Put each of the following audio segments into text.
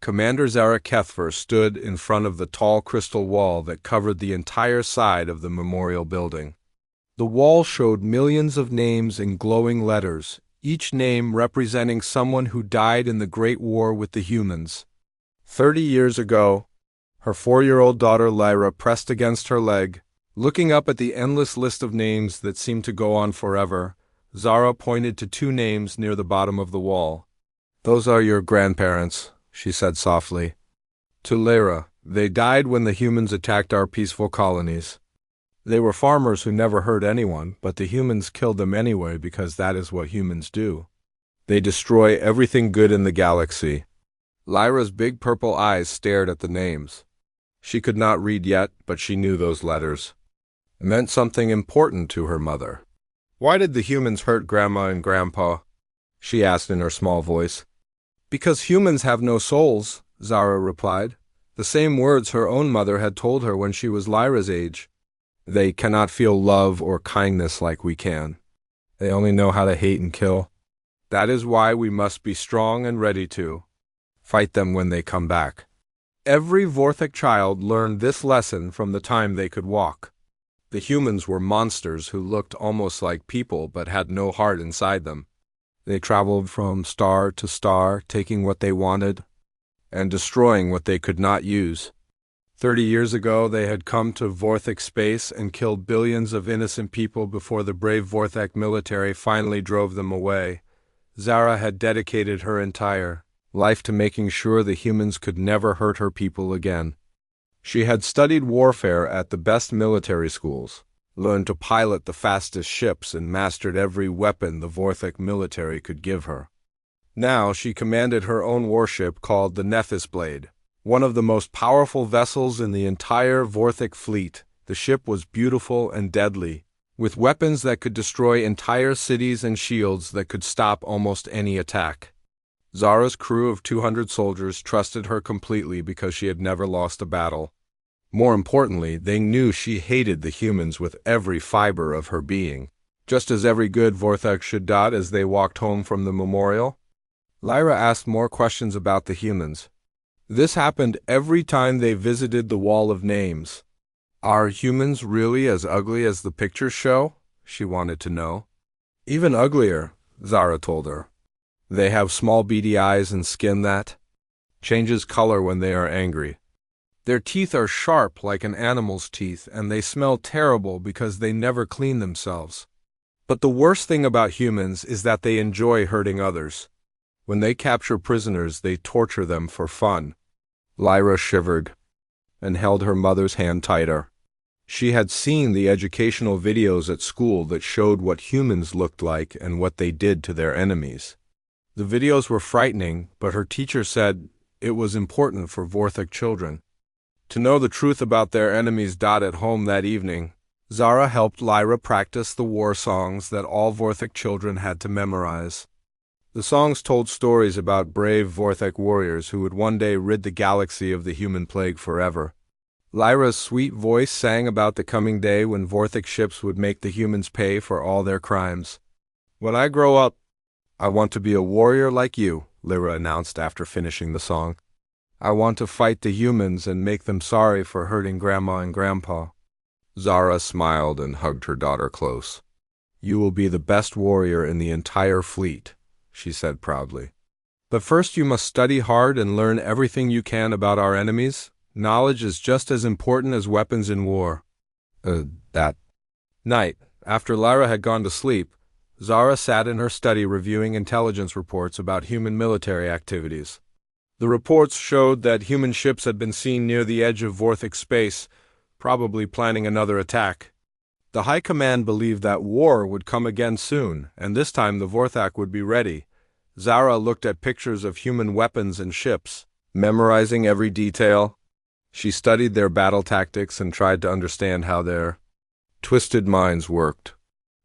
Commander Zara Kethver stood in front of the tall crystal wall that covered the entire side of the memorial building. The wall showed millions of names in glowing letters, each name representing someone who died in the Great War with the humans. 30 years ago, her 4-year-old daughter Lyra pressed against her leg. Looking up at the endless list of names that seemed to go on forever, Zara pointed to 2 names near the bottom of the wall. "Those are your grandparents," she said softly. "To Lyra, they died when the humans attacked our peaceful colonies. They were farmers who never hurt anyone, but the humans killed them anyway because that is what humans do. They destroy everything good in the galaxy." Lyra's big purple eyes stared at the names. She could not read yet, but she knew those letters. It meant something important to her mother. "Why did the humans hurt Grandma and Grandpa?" she asked in her small voice. "Because humans have no souls," Zara replied, the same words her own mother had told her when she was Lyra's age. "They cannot feel love or kindness like we can. They only know how to hate and kill. That is why we must be strong and ready to fight them when they come back." Every Vorthik child learned this lesson from the time they could walk. The humans were monsters who looked almost like people but had no heart inside them. They traveled from star to star, taking what they wanted and destroying what they could not use. 30 years ago, they had come to Vorthik space and killed billions of innocent people before the brave Vorthik military finally drove them away. Zara had dedicated her entire life to making sure the humans could never hurt her people again. She had studied warfare at the best military schools, learned to pilot the fastest ships, and mastered every weapon the Vorthik military could give her. Now she commanded her own warship called the Nephis Blade, one of the most powerful vessels in the entire Vorthik fleet. The ship was beautiful and deadly, with weapons that could destroy entire cities and shields that could stop almost any attack. Zara's crew of 200 soldiers trusted her completely because she had never lost a battle. More importantly, they knew she hated the humans with every fiber of her being, just as every good Vorthik should dot as they walked home from the memorial. Lyra asked more questions about the humans. This happened every time they visited the Wall of Names. "Are humans really as ugly as the pictures show?" she wanted to know. "Even uglier," Zara told her. "They have small beady eyes and skin that changes color when they are angry. Their teeth are sharp like an animal's teeth, and they smell terrible because they never clean themselves. But the worst thing about humans is that they enjoy hurting others. When they capture prisoners, they torture them for fun." Lyra shivered and held her mother's hand tighter. She had seen the educational videos at school that showed what humans looked like and what they did to their enemies. The videos were frightening, but her teacher said it was important for Vorthik children to know the truth about their enemies. At home that evening, Zara helped Lyra practice the war songs that all Vorthik children had to memorize. The songs told stories about brave Vorthik warriors who would one day rid the galaxy of the human plague forever. Lyra's sweet voice sang about the coming day when Vorthik ships would make the humans pay for all their crimes. "When I grow up, I want to be a warrior like you," Lyra announced after finishing the song. "I want to fight the humans and make them sorry for hurting Grandma and Grandpa." Zara smiled and hugged her daughter close. "You will be the best warrior in the entire fleet," she said proudly. "But first you must study hard and learn everything you can about our enemies. Knowledge is just as important as weapons in war." That night, after Lyra had gone to sleep, Zara sat in her study reviewing intelligence reports about human military activities. The reports showed that human ships had been seen near the edge of Vorthik space, probably planning another attack. The High Command believed that war would come again soon, and this time the Vorthak would be ready. Zara looked at pictures of human weapons and ships, memorizing every detail. She studied their battle tactics and tried to understand how their twisted minds worked.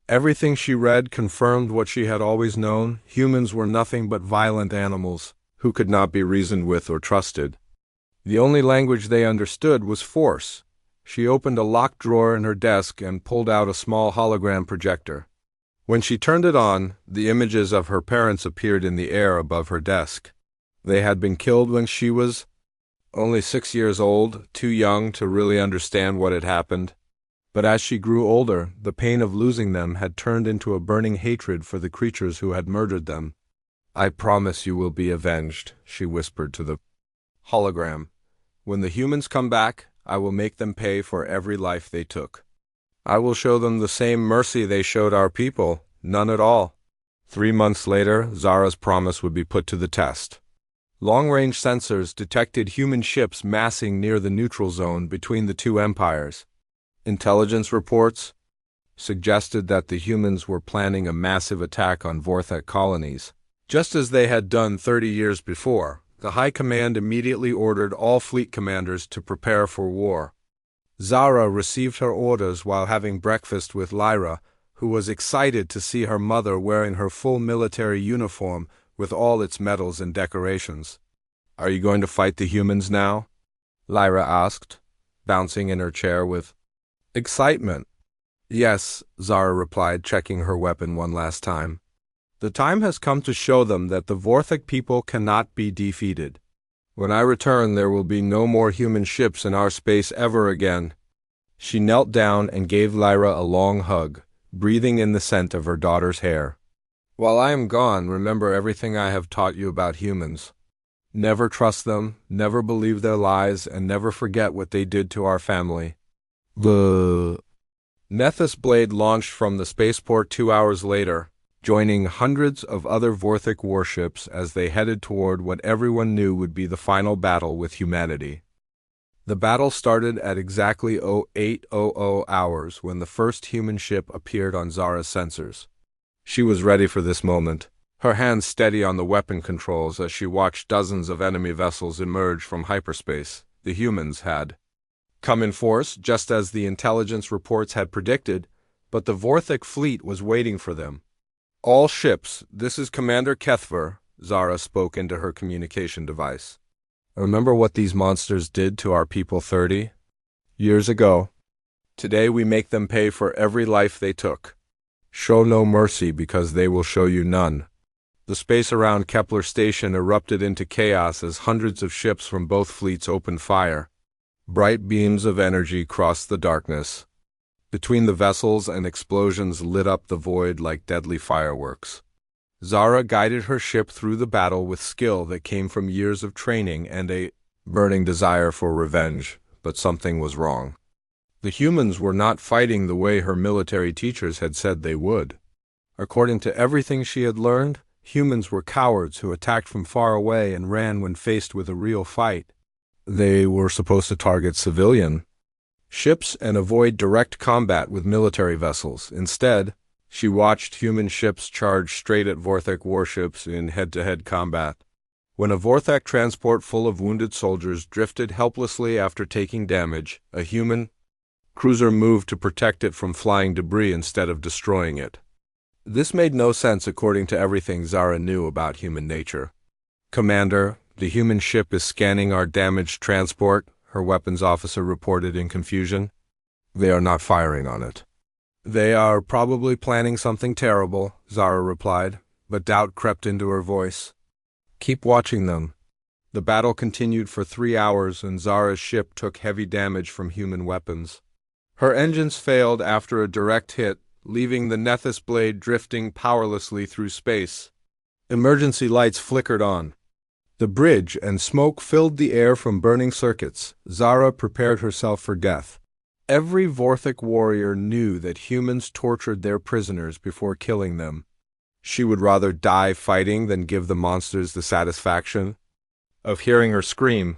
Everything she read confirmed what she had always known: humans were nothing but violent animals who could not be reasoned with or trusted. The only language they understood was force. She opened a locked drawer in her desk and pulled out a small hologram projector. When she turned it on, the images of her parents appeared in the air above her desk. They had been killed when she was only 6 years old, too young to really understand what had happened. But as she grew older, the pain of losing them had turned into a burning hatred for the creatures who had murdered them. "I promise you will be avenged," she whispered to the hologram. "When the humans come back, I will make them pay for every life they took. I will show them the same mercy they showed our people, none at all." 3 months later, Zara's promise would be put to the test. Long-range sensors detected human ships massing near the neutral zone between the two empires. Intelligence reports suggested that the humans were planning a massive attack on Vorthek colonies. Just as they had done 30 years before, the High Command immediately ordered all fleet commanders to prepare for war. Zara received her orders while having breakfast with Lyra, who was excited to see her mother wearing her full military uniform with all its medals and decorations. "Are you going to fight the humans now?" Lyra asked, bouncing in her chair with excitement. "Yes," Zara replied, checking her weapon one last time. "The time has come to show them that the Vorthek people cannot be defeated. When I return, there will be no more human ships in our space ever again." She knelt down and gave Lyra a long hug, breathing in the scent of her daughter's hair. "While I am gone, remember everything I have taught you about humans. Never trust them, never believe their lies, and never forget what they did to our family." The Nethys blade launched from the spaceport 2 hours later, joining hundreds of other Vorthek warships as they headed toward what everyone knew would be the final battle with humanity. The battle started at exactly 0800 hours when the first human ship appeared on Zara's sensors. She was ready for this moment, her hands steady on the weapon controls as she watched dozens of enemy vessels emerge from hyperspace. The humans had come in force, just as the intelligence reports had predicted, but the Vorthek fleet was waiting for them. "All ships, this is Commander Kethver," Zara spoke into her communication device. "Remember what these monsters did to our people 30 years ago? Today we make them pay for every life they took. Show no mercy because they will show you none." The space around Kepler Station erupted into chaos as hundreds of ships from both fleets opened fire. Bright beams of energy crossed the darkness between the vessels, and explosions lit up the void like deadly fireworks. Zara guided her ship through the battle with skill that came from years of training and a burning desire for revenge, but something was wrong. The humans were not fighting the way her military teachers had said they would. According to everything she had learned, humans were cowards who attacked from far away and ran when faced with a real fight. They were supposed to target civilian ships and avoid direct combat with military vessels. Instead, she watched human ships charge straight at Vorthek warships in head-to-head combat. When a Vorthek transport full of wounded soldiers drifted helplessly after taking damage, a human cruiser moved to protect it from flying debris instead of destroying it. This made no sense according to everything Zara knew about human nature. "Commander, the human ship is scanning our damaged transport," her weapons officer reported in confusion. "They are not firing on it." "They are probably planning something terrible," Zara replied, but doubt crept into her voice. "Keep watching them." The battle continued for 3 hours, and Zara's ship took heavy damage from human weapons. Her engines failed after a direct hit, leaving the Nethys blade drifting powerlessly through space. Emergency lights flickered on. The bridge and smoke filled the air from burning circuits. Zara prepared herself for death. Every Vorthek warrior knew that humans tortured their prisoners before killing them. She would rather die fighting than give the monsters the satisfaction of hearing her scream.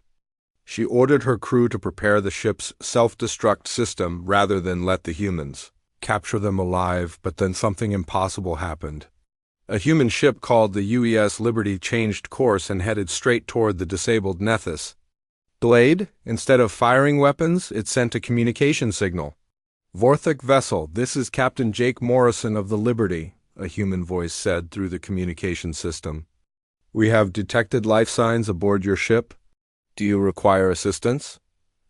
She ordered her crew to prepare the ship's self-destruct system rather than let the humans capture them alive, but then something impossible happened. A human ship called the UES Liberty changed course and headed straight toward the disabled Nethys blade. Instead of firing weapons, it sent a communication signal. "Vorthek vessel, this is Captain Jake Morrison of the Liberty," a human voice said through the communication system. "We have detected life signs aboard your ship. Do you require assistance?"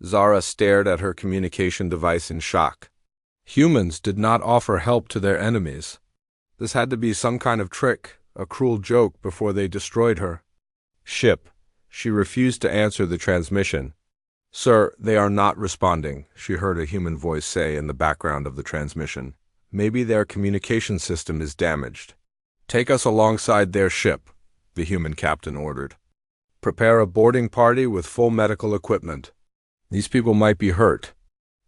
Zara stared at her communication device in shock. Humans did not offer help to their enemies. This had to be some kind of trick, a cruel joke before they destroyed her. Ship. She refused to answer the transmission. Sir, they are not responding, she heard a human voice say in the background of the transmission. Maybe their communication system is damaged. Take us alongside their ship, the human captain ordered. Prepare a boarding party with full medical equipment. These people might be hurt.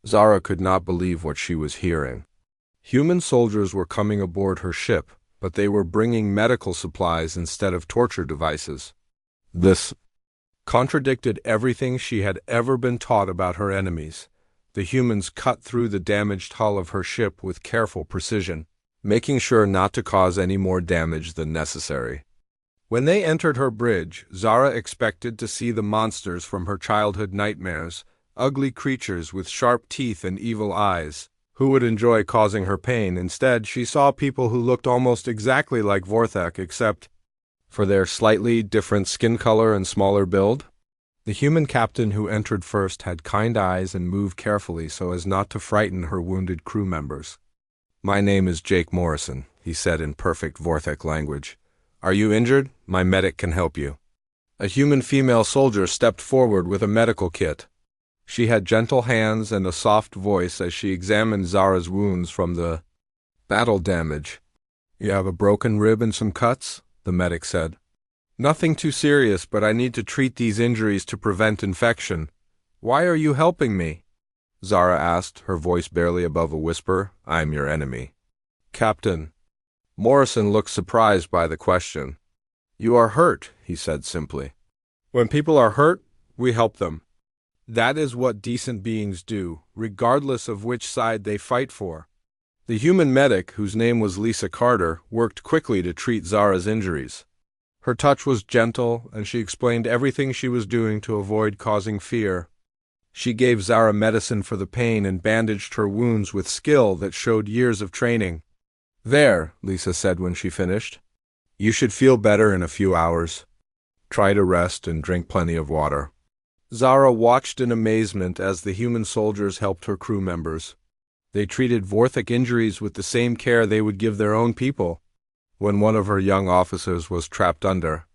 Zara could not believe what she was hearing. Human soldiers were coming aboard her ship, but they were bringing medical supplies instead of torture devices. This contradicted everything she had ever been taught about her enemies. The humans cut through the damaged hull of her ship with careful precision, making sure not to cause any more damage than necessary. When they entered her bridge, Zara expected to see the monsters from her childhood nightmares, ugly creatures with sharp teeth and evil eyes, who would enjoy causing her pain. Instead, she saw people who looked almost exactly like Vorthek, except for their slightly different skin color and smaller build. The human captain who entered first had kind eyes and moved carefully so as not to frighten her wounded crew members. My name is Jake Morrison, he said in perfect Vorthek language. Are you injured? My medic can help you. A human female soldier stepped forward with a medical kit. She had gentle hands and a soft voice as she examined Zara's wounds from the battle damage. You have a broken rib and some cuts? The medic said. Nothing too serious, but I need to treat these injuries to prevent infection. Why are you helping me? Zara asked, her voice barely above a whisper. I'm your enemy. Captain. Morrison looked surprised by the question. You are hurt, he said simply. When people are hurt, we help them. That is what decent beings do, regardless of which side they fight for. The human medic, whose name was Lisa Carter, worked quickly to treat Zara's injuries. Her touch was gentle, and she explained everything she was doing to avoid causing fear. She gave Zara medicine for the pain and bandaged her wounds with skill that showed years of training. There, Lisa said when she finished. You should feel better in a few hours. Try to rest and drink plenty of water. Zara watched in amazement as the human soldiers helped her crew members. They treated Vorthek injuries with the same care they would give their own people. When one of her young officers was trapped under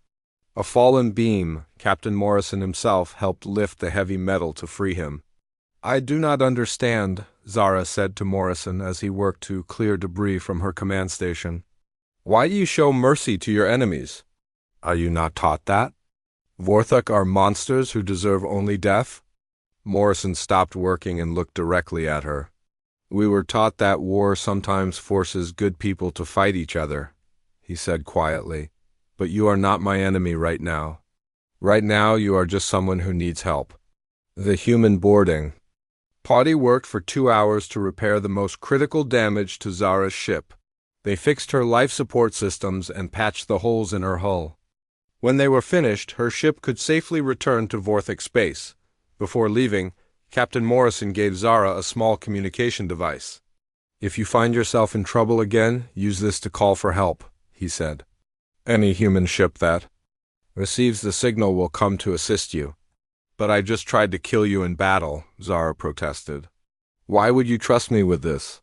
a fallen beam, Captain Morrison himself helped lift the heavy metal to free him. I do not understand, Zara said to Morrison as he worked to clear debris from her command station. Why do you show mercy to your enemies? Are you not taught that? Vorthek are monsters who deserve only death? Morrison stopped working and looked directly at her. We were taught that war sometimes forces good people to fight each other, he said quietly. But you are not my enemy right now. Right now you are just someone who needs help. The human boarding party worked for 2 hours to repair the most critical damage to Zara's ship. They fixed her life support systems and patched the holes in her hull. When they were finished, her ship could safely return to Vorthek space. Before leaving, Captain Morrison gave Zara a small communication device. If you find yourself in trouble again, use this to call for help, he said. Any human ship that receives the signal will come to assist you. But I just tried to kill you in battle, Zara protested. Why would you trust me with this?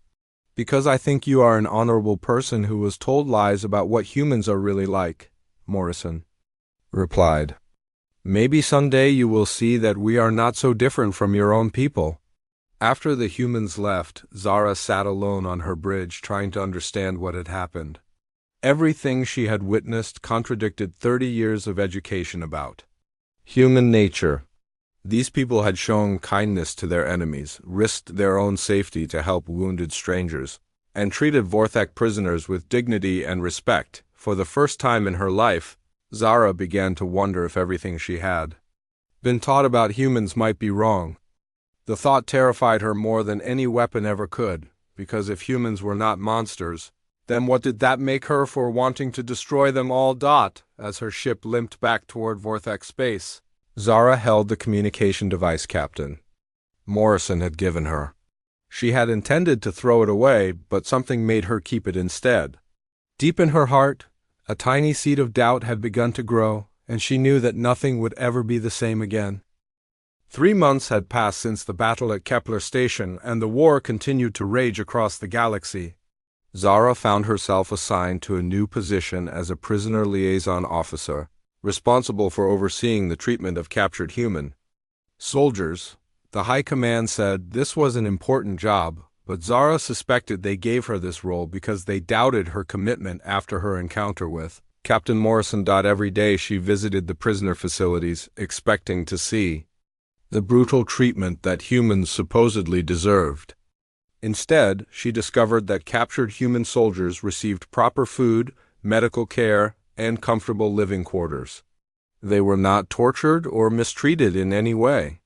Because I think you are an honorable person who was told lies about what humans are really like, Morrison replied. Maybe someday you will see that we are not so different from your own people. After the humans left, Zara sat alone on her bridge trying to understand what had happened. Everything she had witnessed contradicted 30 years of education about human nature. These people had shown kindness to their enemies, risked their own safety to help wounded strangers, and treated Vorthek prisoners with dignity and respect. For the first time in her life, Zara began to wonder if everything she had been taught about humans might be wrong. The thought terrified her more than any weapon ever could, because if humans were not monsters, then what did that make her for wanting to destroy them all? As her ship limped back toward Vorthek space, Zara held the communication device Captain Morrison had given her. She had intended to throw it away, but something made her keep it instead. Deep in her heart, a tiny seed of doubt had begun to grow, and she knew that nothing would ever be the same again. 3 months had passed since the battle at Kepler Station, and the war continued to rage across the galaxy. Zara found herself assigned to a new position as a prisoner liaison officer, responsible for overseeing the treatment of captured human soldiers. The High Command said this was an important job, but Zara suspected they gave her this role because they doubted her commitment after her encounter with Captain Morrison. Every day she visited the prisoner facilities, expecting to see the brutal treatment that humans supposedly deserved. Instead, she discovered that captured human soldiers received proper food, medical care, and comfortable living quarters. They were not tortured or mistreated in any way.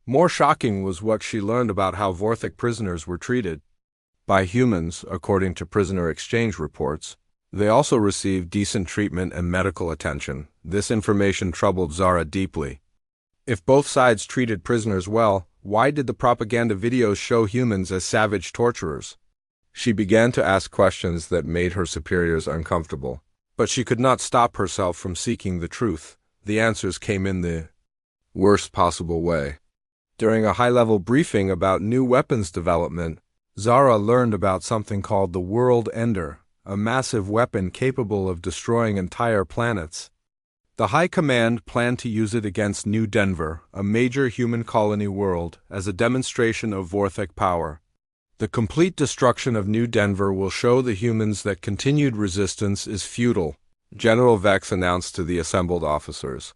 More shocking was what she learned about how Vorthic prisoners were treated by humans, according to prisoner exchange reports. They also received decent treatment and medical attention. This information troubled Zara deeply. If both sides treated prisoners well, why did the propaganda videos show humans as savage torturers? She began to ask questions that made her superiors uncomfortable. But she could not stop herself from seeking the truth. The answers came in the worst possible way. During a high-level briefing about new weapons development, Zara learned about something called the World Ender, a massive weapon capable of destroying entire planets. The High Command planned to use it against New Denver, a major human colony world, as a demonstration of Vorthic power. The complete destruction of New Denver will show the humans that continued resistance is futile, General Vex announced to the assembled officers.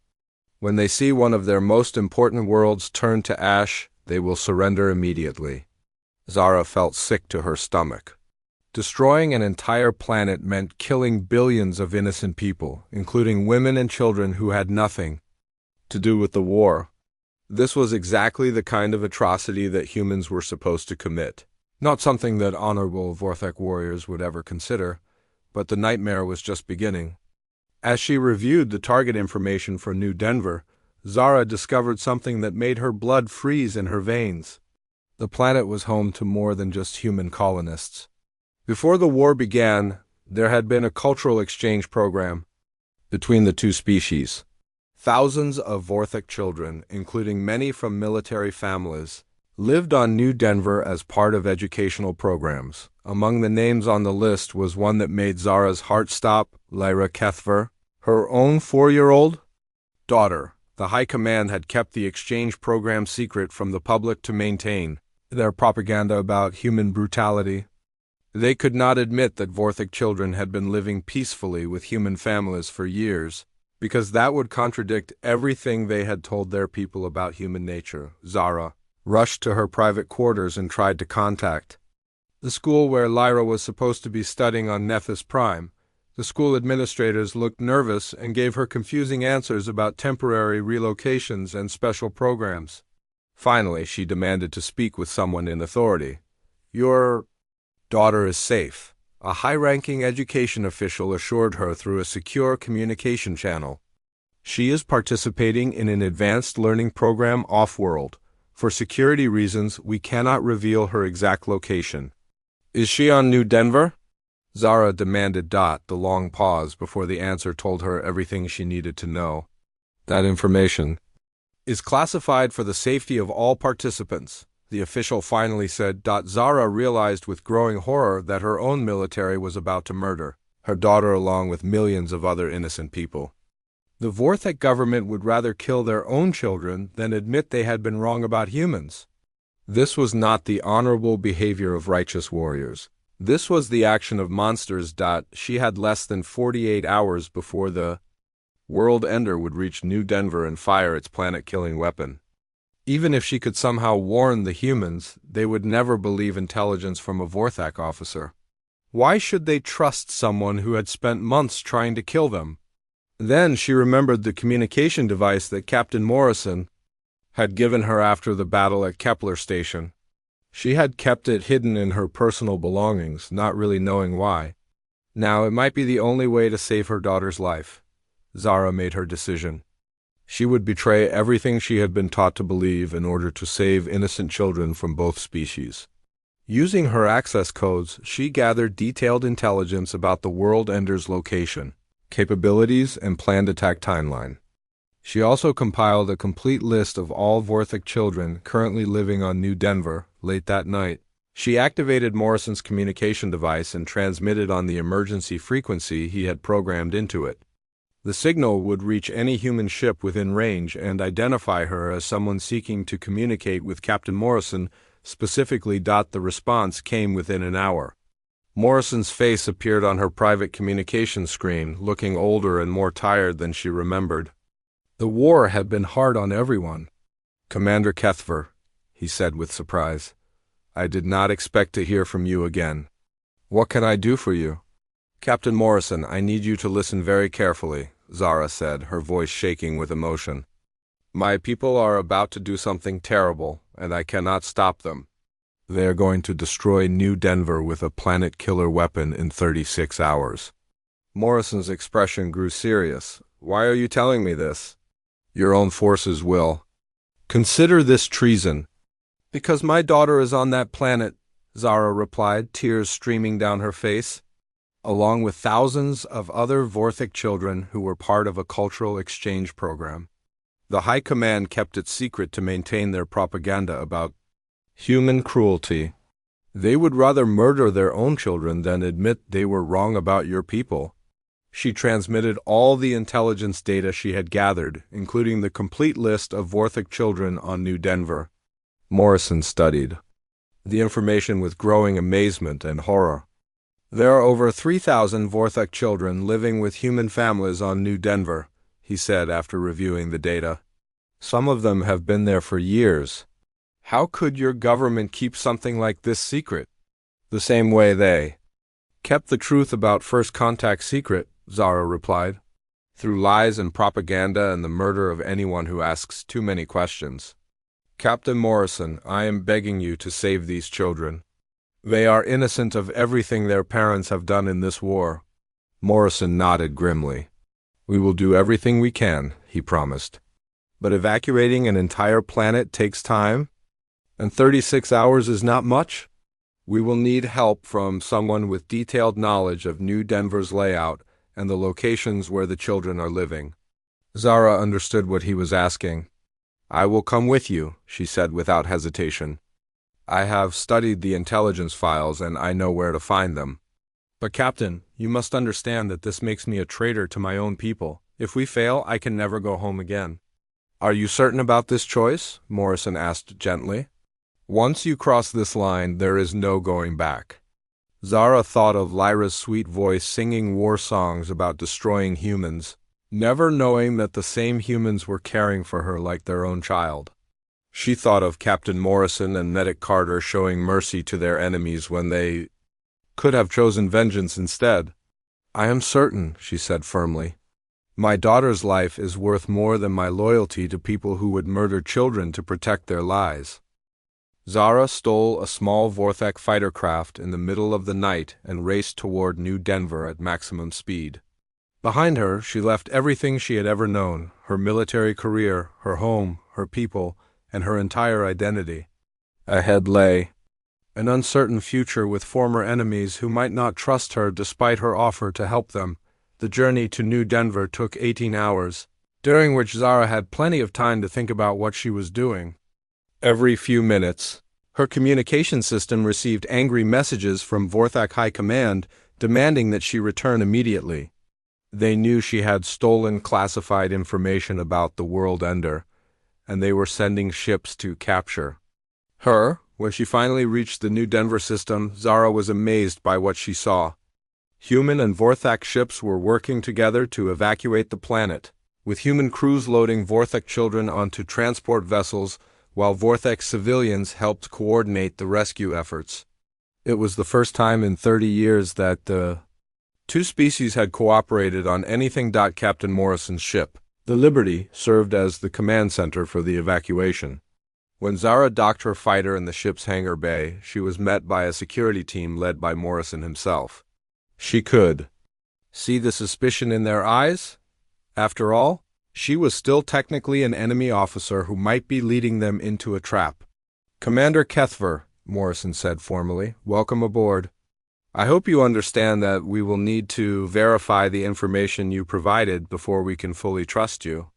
When they see one of their most important worlds turn to ash, they will surrender immediately. Zara felt sick to her stomach. Destroying an entire planet meant killing billions of innocent people, including women and children who had nothing to do with the war. This was exactly the kind of atrocity that humans were supposed to commit. Not something that honorable Vorthic warriors would ever consider, but the nightmare was just beginning. As she reviewed the target information for New Denver, Zara discovered something that made her blood freeze in her veins. The planet was home to more than just human colonists. Before the war began, there had been a cultural exchange program between the two species. Thousands of Vorthic children, including many from military families, lived on New Denver as part of educational programs. Among the names on the list was one that made Zara's heart stop: Lyra Kethver, her own 4-year-old daughter. The High Command had kept the exchange program secret from the public to maintain their propaganda about human brutality. They could not admit that Vorthic children had been living peacefully with human families for years, because that would contradict everything they had told their people about human nature. Zara rushed to her private quarters and tried to contact the school where Lyra was supposed to be studying on Nephis Prime. The school administrators looked nervous and gave her confusing answers about temporary relocations and special programs. Finally, she demanded to speak with someone in authority. "Your daughter is safe," a high-ranking education official assured her through a secure communication channel. "She is participating in an advanced learning program off-world. For security reasons, we cannot reveal her exact location." "Is she on New Denver?" Zara demanded. The long pause before the answer told her everything she needed to know. "That information is classified for the safety of all participants," the official finally said. Zara realized with growing horror that her own military was about to murder her daughter along with millions of other innocent people. The Vorthic government would rather kill their own children than admit they had been wrong about humans. This was not the honorable behavior of righteous warriors. This was the action of monsters. She had less than 48 hours before the World Ender would reach New Denver and fire its planet-killing weapon. Even if she could somehow warn the humans, they would never believe intelligence from a Vorthic officer. Why should they trust someone who had spent months trying to kill them? Then she remembered the communication device that Captain Morrison had given her after the battle at Kepler Station. She had kept it hidden in her personal belongings, not really knowing why. Now it might be the only way to save her daughter's life. Zara made her decision. She would betray everything she had been taught to believe in order to save innocent children from both species. Using her access codes, she gathered detailed intelligence about the World Ender's location, capabilities, and planned attack timeline. She also compiled a complete list of all Vorthic children currently living on New Denver. Late that night, she activated Morrison's communication device and transmitted on the emergency frequency he had programmed into it. The signal would reach any human ship within range and identify her as someone seeking to communicate with Captain Morrison, specifically. The response came within an hour. Morrison's face appeared on her private communication screen, looking older and more tired than she remembered. The war had been hard on everyone. "Commander Kethver," he said with surprise, "I did not expect to hear from you again. What can I do for you?" "Captain Morrison, I need you to listen very carefully," Zara said, her voice shaking with emotion. "My people are about to do something terrible, and I cannot stop them. They are going to destroy New Denver with a planet-killer weapon in 36 hours. Morrison's expression grew serious. "Why are you telling me this?" "Your own forces will. Consider this treason." "Because my daughter is on that planet," Zara replied, tears streaming down her face, along with thousands of other Vorthic children who were part of a cultural exchange program. The High Command kept it secret to maintain their propaganda about human cruelty. They would rather murder their own children than admit they were wrong about your people. She transmitted all the intelligence data she had gathered, including the complete list of Vorthic children on New Denver. Morrison studied the information with growing amazement and horror. "There are over 3,000 Vorthic children living with human families on New Denver," he said after reviewing the data. "Some of them have been there for years. How could your government keep something like this secret?" "The same way they kept the truth about First Contact secret," Zara replied. "Through lies and propaganda and the murder of anyone who asks too many questions. Captain Morrison, I am begging you to save these children. They are innocent of everything their parents have done in this war." Morrison nodded grimly. "We will do everything we can," he promised. "But evacuating an entire planet takes time, and 36 hours is not much. We will need help from someone with detailed knowledge of New Denver's layout and the locations where the children are living." Zara understood what he was asking. "I will come with you," she said without hesitation. "I have studied the intelligence files and I know where to find them." "But Captain, you must understand that this makes me a traitor to my own people. If we fail, I can never go home again." "Are you certain about this choice?" Morrison asked gently. "Once you cross this line, there is no going back." Zara thought of Lyra's sweet voice singing war songs about destroying humans, never knowing that the same humans were caring for her like their own child. She thought of Captain Morrison and Medic Carter showing mercy to their enemies when they could have chosen vengeance instead. "I am certain," she said firmly. "My daughter's life is worth more than my loyalty to people who would murder children to protect their lives." Zara stole a small Vorthak fighter craft in the middle of the night and raced toward New Denver at maximum speed. Behind her, she left everything she had ever known, her military career, her home, her people, and her entire identity. Ahead lay an uncertain future with former enemies who might not trust her despite her offer to help them. The journey to New Denver took 18 hours, during which Zara had plenty of time to think about what she was doing. Every few minutes, her communication system received angry messages from Vorthak High Command demanding that she return immediately. They knew she had stolen classified information about the World Ender, and they were sending ships to capture her. When she finally reached the New Denver system, Zara was amazed by what she saw. Human and Vorthak ships were working together to evacuate the planet, with human crews loading Vorthak children onto transport vessels while Vorthak civilians helped coordinate the rescue efforts. It was the first time in 30 years that the two species had cooperated on anything. Captain Morrison's ship, the Liberty, served as the command center for the evacuation. When Zara docked her fighter in the ship's hangar bay, she was met by a security team led by Morrison himself. She could see the suspicion in their eyes. After all, she was still technically an enemy officer who might be leading them into a trap. "Commander Kethver," Morrison said formally, "welcome aboard. I hope you understand that we will need to verify the information you provided before we can fully trust you."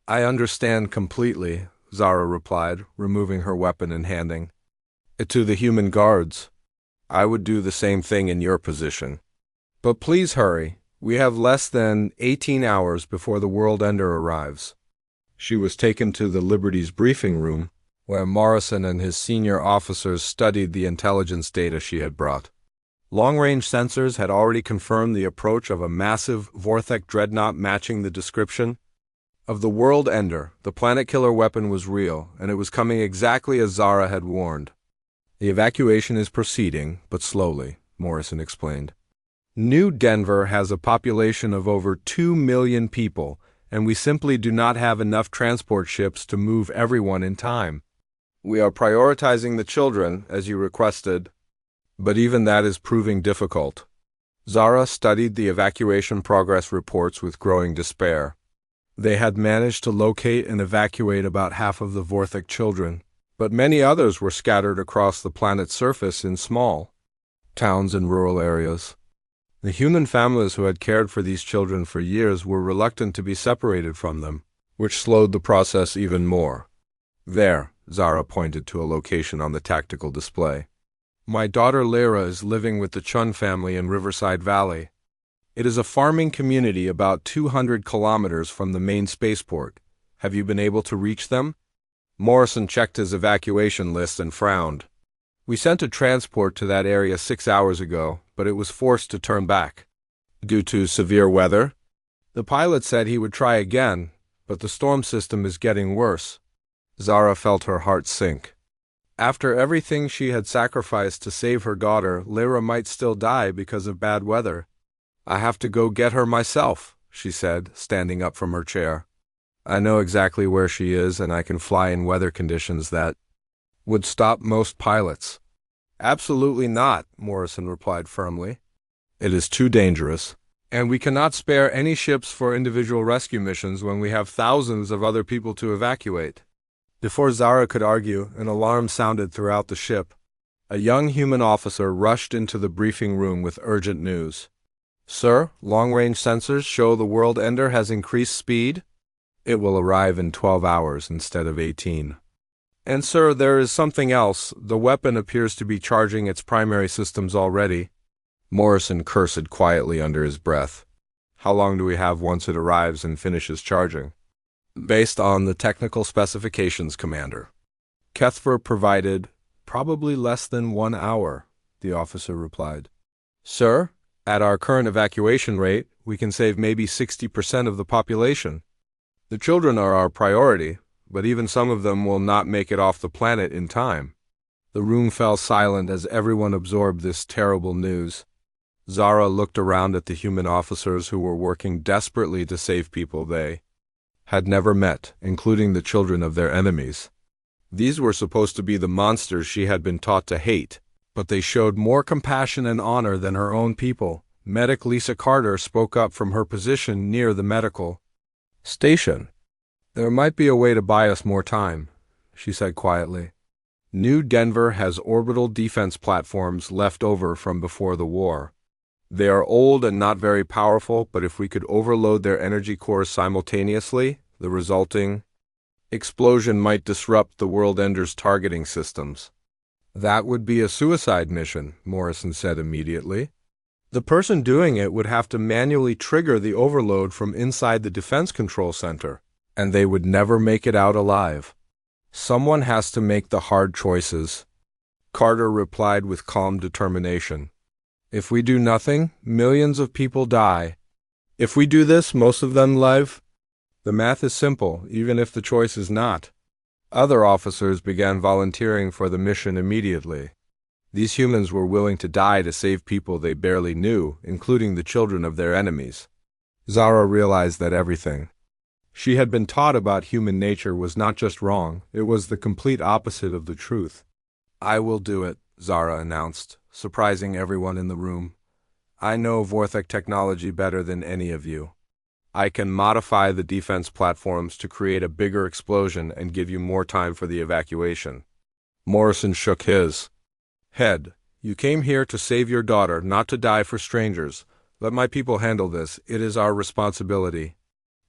"I understand completely," Zara replied, removing her weapon and handing it to the human guards. "I would do the same thing in your position. But please hurry. We have less than 18 hours before the world ender arrives. She was taken to the Liberty's briefing room, where Morrison and his senior officers studied the intelligence data she had brought. Long-range sensors had already confirmed the approach of a massive Vorthek dreadnought matching the description of the world ender. The planet-killer weapon was real, and it was coming exactly as Zara had warned. The evacuation is proceeding, but slowly, Morrison explained. New Denver has a population of over 2 million people, and we simply do not have enough transport ships to move everyone in time. We are prioritizing the children, as you requested, but even that is proving difficult. Zara studied the evacuation progress reports with growing despair. They had managed to locate and evacuate about half of the Vorthek children, but many others were scattered across the planet's surface in small towns and rural areas. The human families who had cared for these children for years were reluctant to be separated from them, which slowed the process even more. There, Zara pointed to a location on the tactical display. My daughter Lyra is living with the Chun family in Riverside Valley. It is a farming community about 200 kilometers from the main spaceport. Have you been able to reach them? Morrison checked his evacuation list and frowned. We sent a transport to that area 6 hours ago, but it was forced to turn back. Due to severe weather? The pilot said he would try again, but the storm system is getting worse. Zara felt her heart sink. After everything she had sacrificed to save her daughter, Lyra might still die because of bad weather. I have to go get her myself, she said, standing up from her chair. I know exactly where she is, and I can fly in weather conditions that would stop most pilots. Absolutely not, Morrison replied firmly. It is too dangerous, and we cannot spare any ships for individual rescue missions when we have thousands of other people to evacuate. Before Zara could argue, an alarm sounded throughout the ship. A young human officer rushed into the briefing room with urgent news. Sir, long-range sensors show the world ender has increased speed. It will arrive in 12 hours instead of 18. And sir, there is something else. The weapon appears to be charging its primary systems already. Morrison cursed quietly under his breath. How long do we have once it arrives and finishes charging? Based on the technical specifications, Commander. Kethver provided probably less than 1 hour, the officer replied. Sir, at our current evacuation rate, we can save maybe 60% of the population. The children are our priority, but even some of them will not make it off the planet in time. The room fell silent as everyone absorbed this terrible news. Zara looked around at the human officers who were working desperately to save people they had never met, including the children of their enemies. These were supposed to be the monsters she had been taught to hate, but they showed more compassion and honor than her own people. Medic Lisa Carter spoke up from her position near the medical station. There might be a way to buy us more time, she said quietly. New Denver has orbital defense platforms left over from before the war. They are old and not very powerful, but if we could overload their energy cores simultaneously, the resulting explosion might disrupt the world ender's targeting systems. That would be a suicide mission, Morrison said immediately. The person doing it would have to manually trigger the overload from inside the defense control center, and they would never make it out alive. Someone has to make the hard choices. Carter replied with calm determination. If we do nothing, millions of people die. If we do this, most of them live. The math is simple, even if the choice is not. Other officers began volunteering for the mission immediately. These humans were willing to die to save people they barely knew, including the children of their enemies. Zara realized that everything she had been taught about human nature was not just wrong, it was the complete opposite of the truth. I will do it, Zara announced, surprising everyone in the room. I know Vorthek technology better than any of you. I can modify the defense platforms to create a bigger explosion and give you more time for the evacuation. Morrison shook his head. You came here to save your daughter, not to die for strangers. Let my people handle this. It is our responsibility.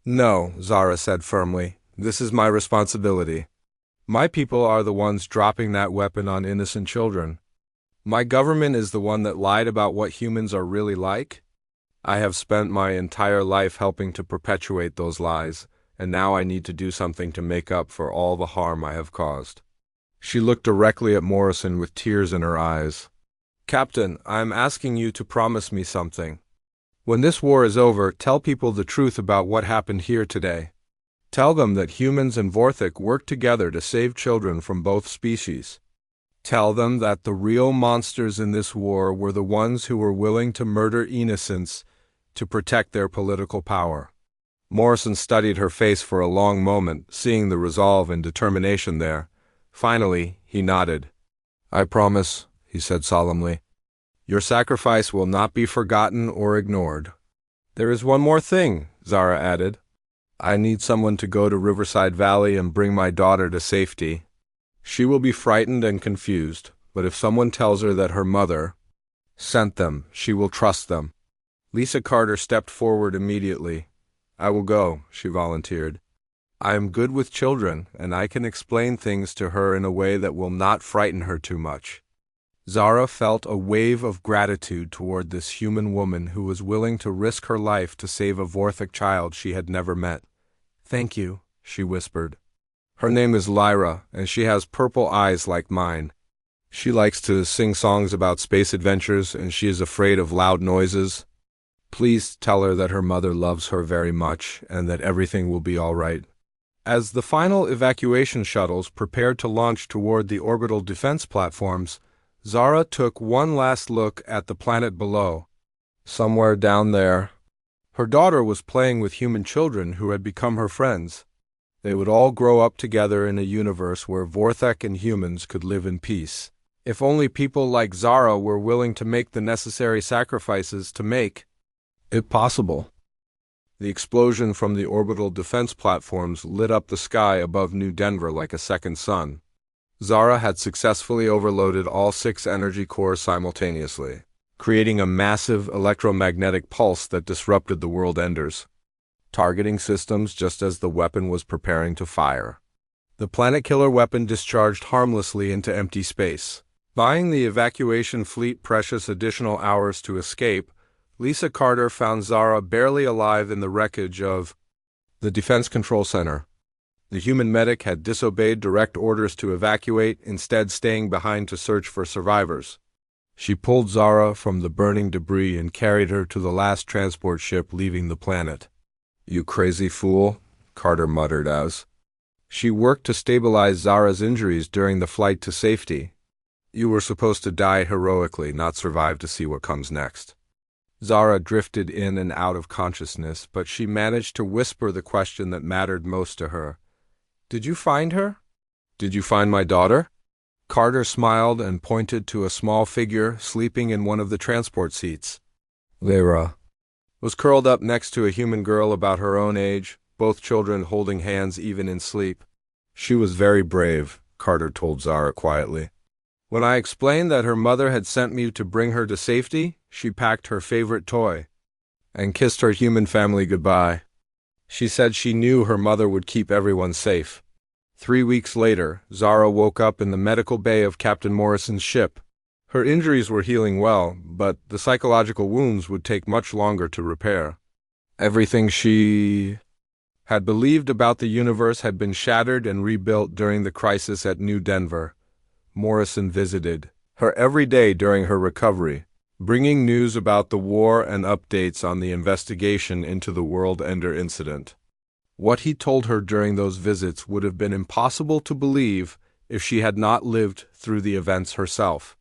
No, Zara said firmly. This is my responsibility. My people are the ones dropping that weapon on innocent children. My government is the one that lied about what humans are really like. I have spent my entire life helping to perpetuate those lies, and now I need to do something to make up for all the harm I have caused. She looked directly at Morrison with tears in her eyes. Captain, I am asking you to promise me something. When this war is over, tell people the truth about what happened here today. Tell them that humans and Vorthik worked together to save children from both species. Tell them that the real monsters in this war were the ones who were willing to murder innocents to protect their political power. Morrison studied her face for a long moment, seeing the resolve and determination there. Finally, he nodded. I promise, he said solemnly. Your sacrifice will not be forgotten or ignored. There is one more thing, Zara added. I need someone to go to Riverside Valley and bring my daughter to safety. She will be frightened and confused, but if someone tells her that her mother sent them, she will trust them. Lisa Carter stepped forward immediately. I will go, she volunteered. I am good with children, and I can explain things to her in a way that will not frighten her too much. Zara felt a wave of gratitude toward this human woman who was willing to risk her life to save a Vorthik child she had never met. Thank you, she whispered. Her name is Lyra, and she has purple eyes like mine. She likes to sing songs about space adventures, and she is afraid of loud noises. Please tell her that her mother loves her very much, and that everything will be all right. As the final evacuation shuttles prepared to launch toward the orbital defense platforms, Zara took one last look at the planet below. Somewhere down there, her daughter was playing with human children who had become her friends. They would all grow up together in a universe where Vorthik and humans could live in peace. If only people like Zara were willing to make the necessary sacrifices to make it possible. The explosion from the orbital defense platforms lit up the sky above New Denver like a second sun. Zara had successfully overloaded all 6 energy cores simultaneously, creating a massive electromagnetic pulse that disrupted the world enders, targeting systems just as the weapon was preparing to fire. The planet killer weapon discharged harmlessly into empty space. Buying the evacuation fleet precious additional hours to escape, Lisa Carter found Zara barely alive in the wreckage of the Defense Control Center. The human medic had disobeyed direct orders to evacuate, instead staying behind to search for survivors. She pulled Zara from the burning debris and carried her to the last transport ship leaving the planet. You crazy fool, Carter muttered as she worked to stabilize Zara's injuries during the flight to safety. You were supposed to die heroically, not survive to see what comes next. Zara drifted in and out of consciousness, but she managed to whisper the question that mattered most to her. Did you find her? Did you find my daughter? Carter smiled and pointed to a small figure sleeping in one of the transport seats. Lyra was curled up next to a human girl about her own age, both children holding hands even in sleep. She was very brave, Carter told Zara quietly. When I explained that her mother had sent me to bring her to safety, she packed her favorite toy and kissed her human family goodbye. She said she knew her mother would keep everyone safe. 3 weeks later, Zara woke up in the medical bay of Captain Morrison's ship. Her injuries were healing well, but the psychological wounds would take much longer to repair. Everything she had believed about the universe had been shattered and rebuilt during the crisis at New Denver. Morrison visited her every day during her recovery, bringing news about the war and updates on the investigation into the World Ender incident. What he told her during those visits would have been impossible to believe if she had not lived through the events herself.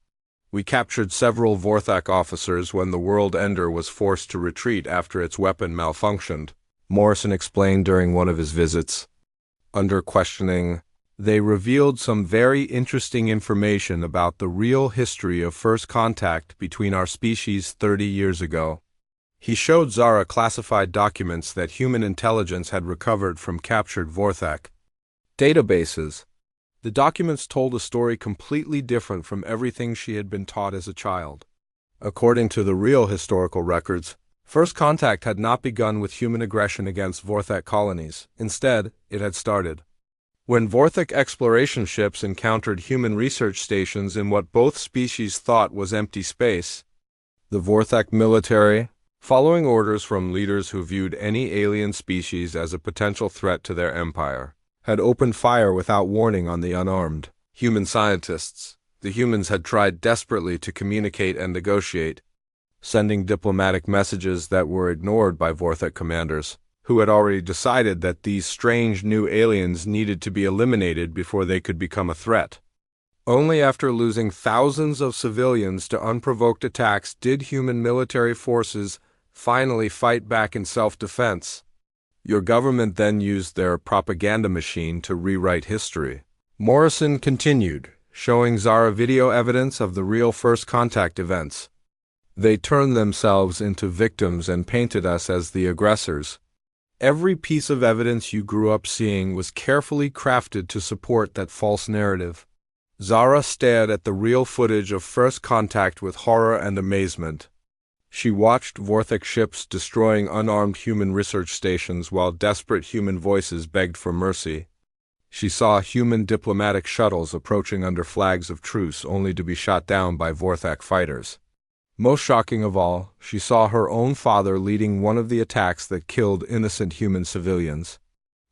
We captured several Vorthak officers when the World Ender was forced to retreat after its weapon malfunctioned, Morrison explained during one of his visits. Under questioning, they revealed some very interesting information about the real history of first contact between our species 30 years ago. He showed Zara classified documents that human intelligence had recovered from captured Vorthak databases. The documents told a story completely different from everything she had been taught as a child. According to the real historical records, first contact had not begun with human aggression against Vorthak colonies. Instead, it had started when Vorthik exploration ships encountered human research stations in what both species thought was empty space. The Vorthak military following orders from leaders who viewed any alien species as a potential threat to their empire, had opened fire without warning on the unarmed human scientists. The humans had tried desperately to communicate and negotiate, sending diplomatic messages that were ignored by Vorthek commanders, who had already decided that these strange new aliens needed to be eliminated before they could become a threat. Only after losing thousands of civilians to unprovoked attacks did human military forces finally fight back in self-defense. Your government then used their propaganda machine to rewrite history. Morrison continued, showing Zara video evidence of the real first contact events. They turned themselves into victims and painted us as the aggressors. Every piece of evidence you grew up seeing was carefully crafted to support that false narrative. Zara stared at the real footage of first contact with horror and amazement. She watched Vorthek ships destroying unarmed human research stations while desperate human voices begged for mercy. She saw human diplomatic shuttles approaching under flags of truce only to be shot down by Vorthak fighters. Most shocking of all, she saw her own father leading one of the attacks that killed innocent human civilians.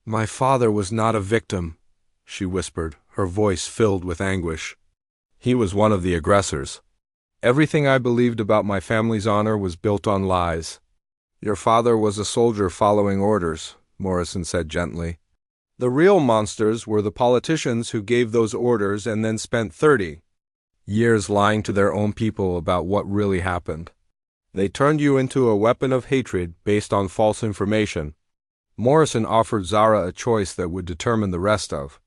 "My father was not a victim," she whispered, her voice filled with anguish. "He was one of the aggressors. Everything I believed about my family's honor was built on lies." "Your father was a soldier following orders," Morrison said gently. "The real monsters were the politicians who gave those orders and then spent 30 years lying to their own people about what really happened. They turned you into a weapon of hatred based on false information." Morrison offered Zara a choice that would determine the rest of